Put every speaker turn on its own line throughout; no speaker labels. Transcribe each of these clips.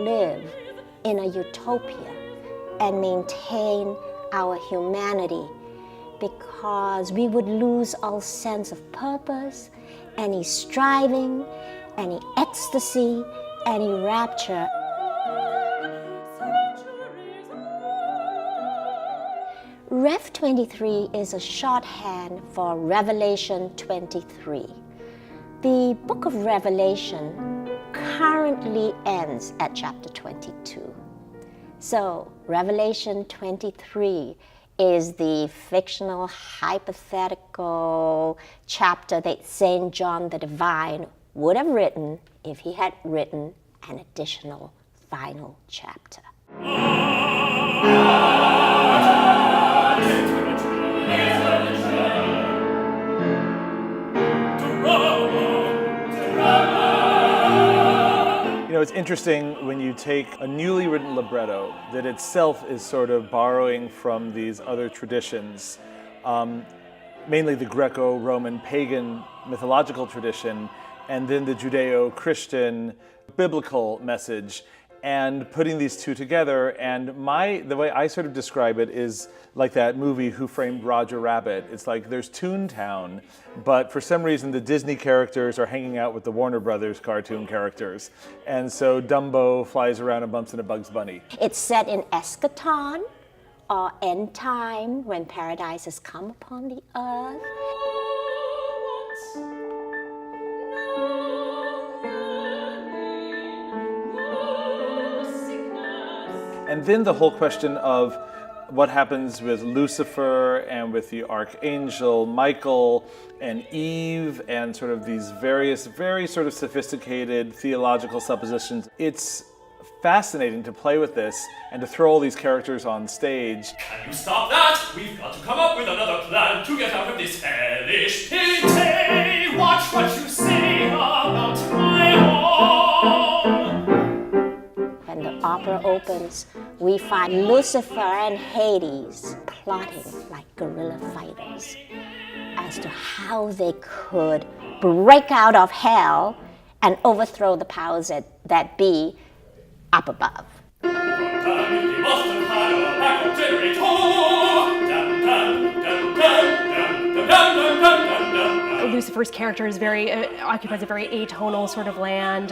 live in a utopia and maintain our humanity, because we would lose all sense of purpose, any striving, any ecstasy, any rapture. Rev 23 is a shorthand for Revelation 23. The book of Revelation currently ends at chapter 22. So Revelation 23 is the fictional, hypothetical chapter that St. John the Divine would have written if he had written an additional final chapter.
It's interesting when you take a newly written libretto that itself is sort of borrowing from these other traditions, mainly the Greco-Roman pagan mythological tradition, and then the Judeo-Christian biblical message, and putting these two together. And the way I sort of describe it is like that movie Who Framed Roger Rabbit. It's like there's Toontown, but for some reason the Disney characters are hanging out with the Warner Brothers cartoon characters. And so Dumbo flies around and bumps into Bugs Bunny.
It's set in eschaton, or end time, when paradise has come upon the earth.
And then the whole question of what happens with Lucifer and with the archangel Michael and Eve, and sort of these various, very sort of sophisticated theological suppositions. It's fascinating to play with this and to throw all these characters on stage.
Can you stop that? We've got to come up with another plan to get out of this hellish pit. Hey, watch what you say about my home.
When the opera opens, we find Lucifer and Hades plotting like guerrilla fighters as to how they could break out of hell and overthrow the powers that be up above.
Lucifer's character is occupies a very atonal sort of land,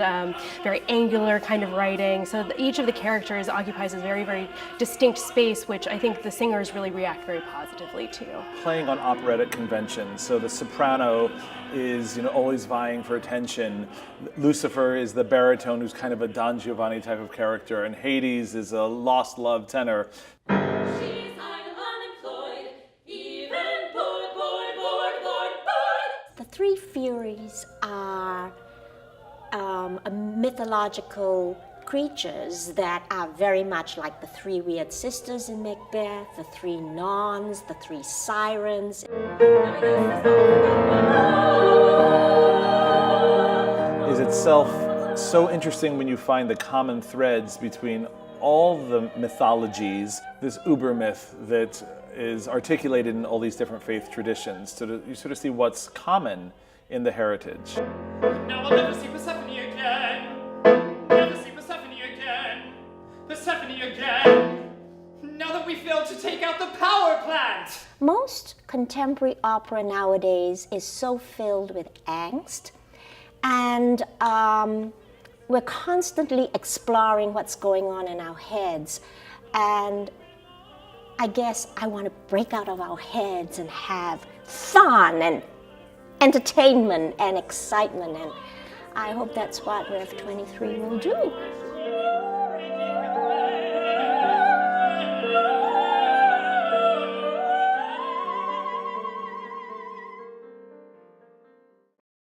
very angular kind of writing. So each of the characters occupies a very, very distinct space, which I think the singers really react very positively to.
Playing on operatic conventions, so the soprano is always vying for attention. Lucifer is the baritone who's kind of a Don Giovanni type of character, and Hades is a lost love tenor.
The three Furies are mythological creatures that are very much like the three weird sisters in Macbeth, the three Nuns, the three Sirens.
Is itself so interesting when you find the common threads between all the mythologies, this uber myth that is articulated in all these different faith traditions. So you sort of see what's common in the heritage.
Now I'll never see Persephone again. Never see Persephone again. Persephone again. Now that we failed to take out the power plant.
Most contemporary opera nowadays is so filled with angst, and we're constantly exploring what's going on in our heads. And I guess I want to break out of our heads and have fun and entertainment and excitement, and I hope that's what Rev 23 will do.